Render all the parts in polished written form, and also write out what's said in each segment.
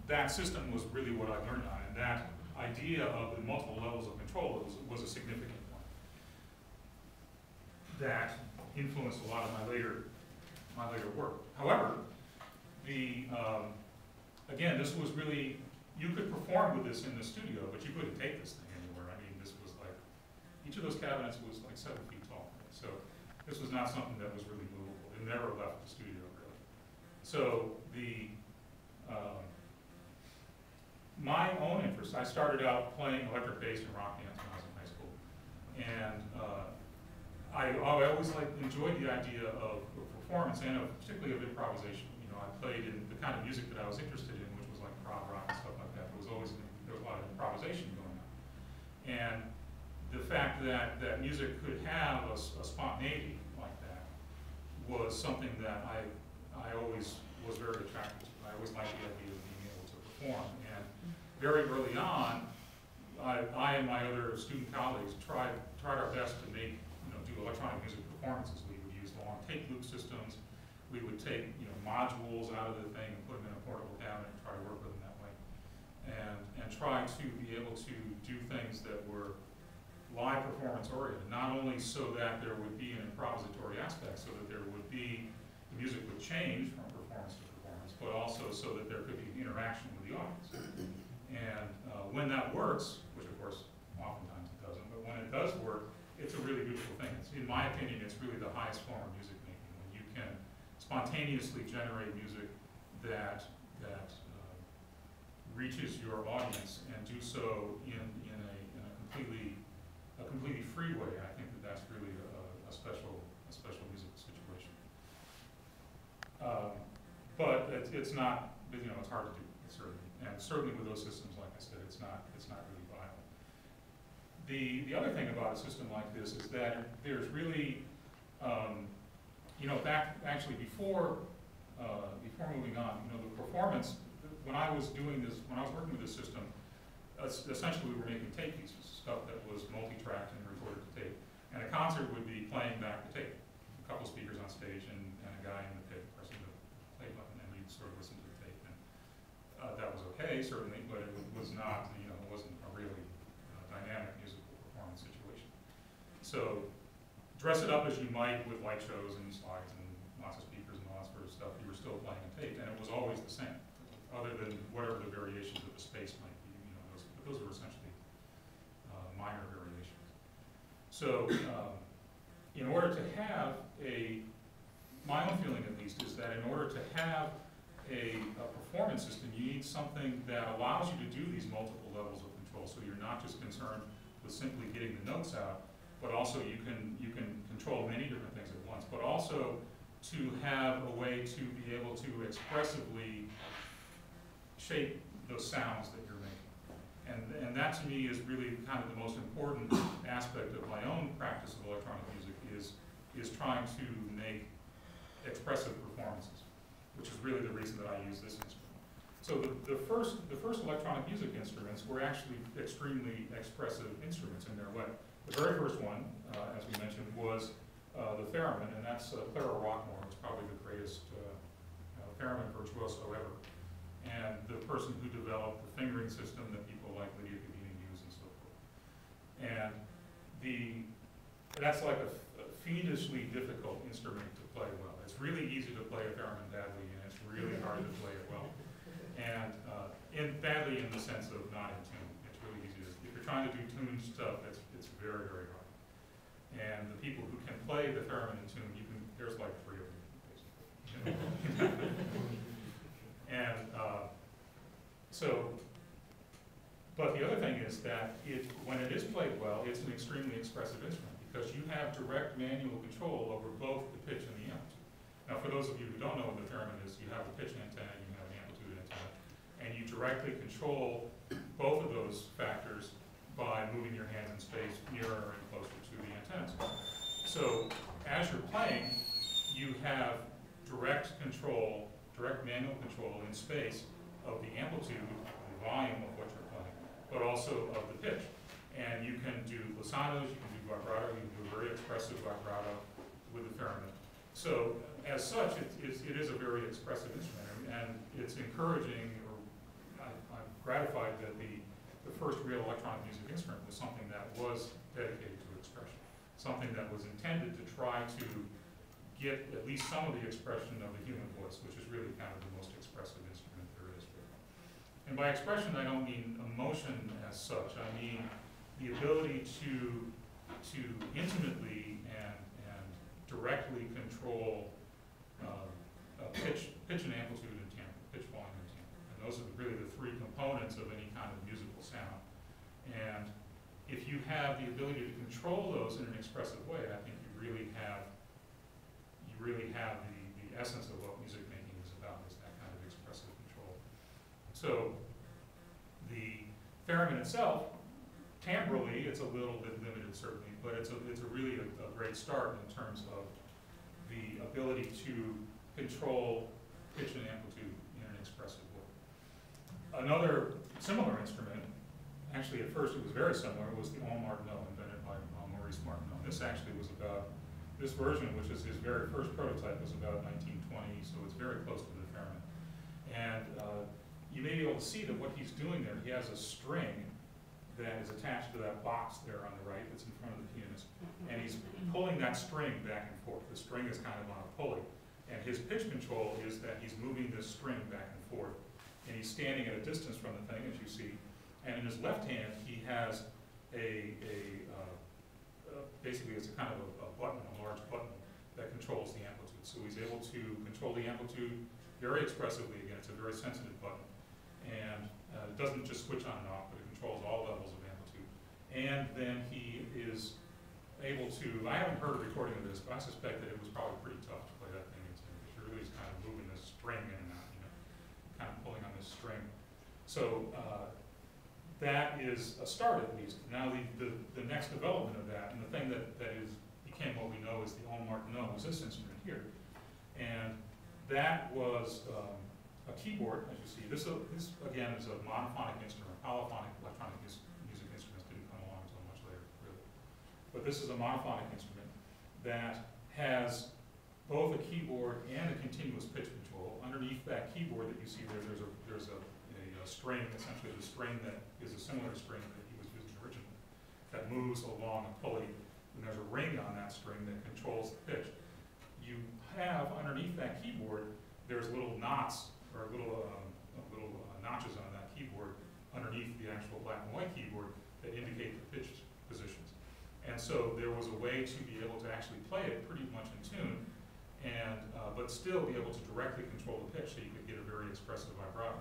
that system was really what I learned on, and that idea of the multiple levels of control was a significant one. That influenced a lot of my later work. However, again, this was really, you could perform with this in the studio, but you couldn't take this thing anywhere. I mean, this was like, each of those cabinets was like 7 feet tall. So this was not something that was really movable. It never left the studio, really. So my own interest, I started out playing electric bass and rock dance when I was in high school. And I always enjoyed the idea of performance and particularly of improvisation. You know, I played in the kind of music that I was interested in, which was like prog rock and stuff like that. There was a lot of improvisation going on. And the fact that music could have a spontaneity like that was something that I always was very attracted to. I always liked the idea of being able to perform. And very early on, I and my other student colleagues tried our best to make, do electronic music performances. We would use long tape loop systems. We would take, modules out of the thing and put them in a portable cabinet and try to work with them that way. And try to be able to do things that were live performance oriented, not only so that there would be an improvisatory aspect, so that there would be, the music would change from performance to performance, but also so that there could be an interaction with the audience. And when that works, which of course oftentimes it doesn't, but when it does work, it's a really beautiful thing. In my opinion, it's really the highest form of music making, when you can spontaneously generate music that reaches your audience and do so in a completely free way. I think that's really a special musical situation. But it's not, it's hard to do. Certainly with those systems, like I said, it's not really viable. The other thing about a system like this is that there's really, before moving on, the performance, when I was working with this system, essentially we were making tape pieces, stuff that was multi-tracked and recorded to tape. And a concert would be playing back the tape. A couple speakers on stage and a guy in the pit pressing the play button, and you'd sort of listen to the tape. And that was okay, certainly, but it was not, it wasn't a really dynamic musical performance situation. So dress it up as you might with light shows and slides and lots of speakers and all that sort of stuff, you were still playing a tape, and it was always the same, other than whatever the variations of the space might be. Those were essentially minor variations. So in order to have my own feeling at least is that in order to have a performance system, you need something that allows you to do these multiple levels of control. So you're not just concerned with simply getting the notes out, but also you can control many different things at once, but also to have a way to be able to expressively shape those sounds that you're making. And that to me is really kind of the most important aspect of my own practice of electronic music is trying to make expressive performances, which is really the reason that I use this instrument. So the first electronic music instruments were actually extremely expressive instruments in their way. The very first one, as we mentioned, was the Theremin, and that's Clara Rockmore, who's probably the greatest theremin virtuoso ever. And the person who developed the fingering system that people like Lydia Gavini use and so forth. And that's like a fiendishly difficult instrument to play well. It's really easy to play a theremin badly, and it's really hard to play it well. And badly in the sense of not in tune. It's really easy to, if you're trying to do tuned stuff, it's very, very hard. And the people who can play the theremin in tune, there's like 3 of them, basically. And but the other thing is that when it is played well, it's an extremely expressive instrument because you have direct manual control over both the pitch and the amplitude. Now, for those of you who don't know what the theremin is, you have a pitch antenna and you have an amplitude antenna, and you directly control both of those factors by moving your hands in space nearer and closer to the antennas. So as you're playing, you have direct manual control in space of the amplitude, the volume of what you're playing, but also of the pitch. And you can do glossatos, you can do vibrato, you can do a very expressive vibrato with the theremin. So as such, it is a very expressive instrument, and it's encouraging, or gratified that the first real electronic music instrument was something that was dedicated to expression, something that was intended to try to get at least some of the expression of the human voice, which is really kind of the most expressive instrument there is. And by expression, I don't mean emotion as such. I mean the ability to intimately and directly control pitch and amplitude and timbre, pitch, volume, and timbre. And those are really the three components of any kind of musical sound. And if you have the ability to control those in an expressive way, I think you really have the essence of what music making is about, is that kind of expressive control. So the theremin itself, timbrally, it's a little bit limited certainly, but it's really a great start in terms of the ability to control pitch and amplitude in an expressive way. Another similar instrument, actually at first it was very similar, was the Ondes Martenot, invented by Maurice Martenot. This actually was about, this version, which is his very first prototype, was about 1920, so it's very close to the theremin. And you may be able to see that what he's doing there, he has a string that is attached to that box there on the right that's in front of the pianist. And he's pulling that string back and forth. The string is kind of on a pulley. And his pitch control is that he's moving this string back and forth. And he's standing at a distance from the thing, as you see. And in his left hand, he has basically it's a kind of a button, a large button, that controls the amplitude. So he's able to control the amplitude very expressively. Again, it's a very sensitive button. And it doesn't just switch on and off, but it controls all levels of amplitude. And then he is able to, I haven't heard a recording of this, but I suspect that it was probably pretty tough to play that thing. Because you're really just kind of moving this string in and out, kind of pulling on this string. So that is a start at least. Now the next development of that, and the thing that became what we know as the Ondes Martenot, was this instrument here. And that was a keyboard, as you see. This again is a monophonic instrument. Polyphonic electronic music instruments didn't come along until much later, really. But this is a monophonic instrument that has both a keyboard and a continuous pitch control. Underneath that keyboard that you see there, there's a string, essentially the string that is a similar string that he was using originally, that moves along a pulley, and there's a ring on that string that controls the pitch. You have underneath that keyboard, there's little knots, or little notches on that keyboard underneath the actual black and white keyboard that indicate the pitch positions. And so there was a way to be able to actually play it pretty much in tune, and but still be able to directly control the pitch so you could get a very expressive vibrato.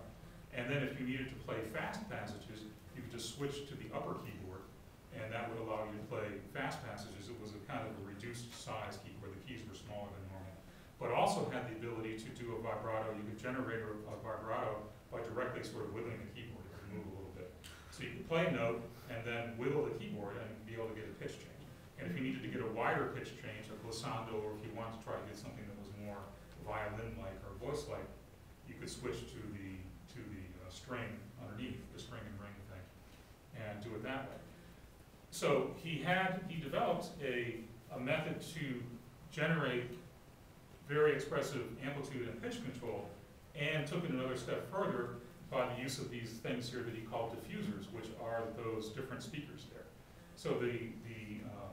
And then if you needed to play fast passages, you could just switch to the upper keyboard, and that would allow you to play fast passages. It was a kind of a reduced size keyboard. The keys were smaller than normal. But also had the ability to do a vibrato. You could generate a vibrato by directly sort of wiggling the keyboard. It could move a little bit. So you could play a note and then wiggle the keyboard and be able to get a pitch change. And if you needed to get a wider pitch change, a glissando, or if you wanted to try to get something that was more violin-like or voice-like, you could switch to the string underneath, the string and ring thing, and do it that way. So he developed a method to generate very expressive amplitude and pitch control, and took it another step further by the use of these things here that he called diffusers, which are those different speakers there. So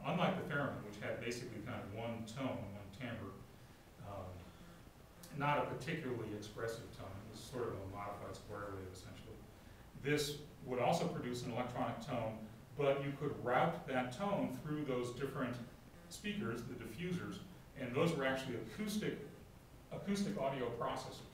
unlike the theremin, which had basically kind of one tone, one timbre, not a particularly expressive tone, it was sort of a modified square wave essentially. This would also produce an electronic tone, but you could route that tone through those different speakers, the diffusers, and those were actually acoustic audio processors.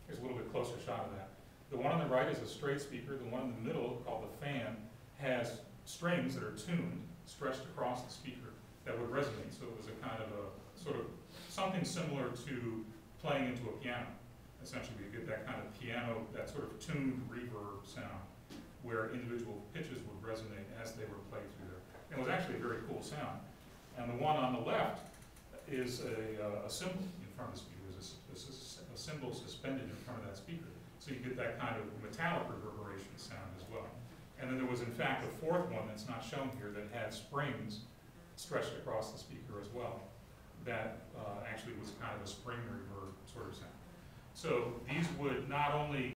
Here's a little bit closer shot of that. The one on the right is a straight speaker. The one in the middle, called the fan, has strings that are tuned, stretched across the speaker, that would resonate. So it was a kind of a sort of something similar to playing into a piano. Essentially, you get that kind of piano, that sort of tuned reverb sound, where individual pitches would resonate as they were played through there. And it was actually a very cool sound. And the one on the left is a cymbal in front of the speaker. There's a cymbal suspended in front of that speaker. So you get that kind of metallic reverberation sound as well. And then there was, in fact, a fourth one that's not shown here that had springs stretched across the speaker as well. That actually was kind of a spring reverb sort of sound. So these would not only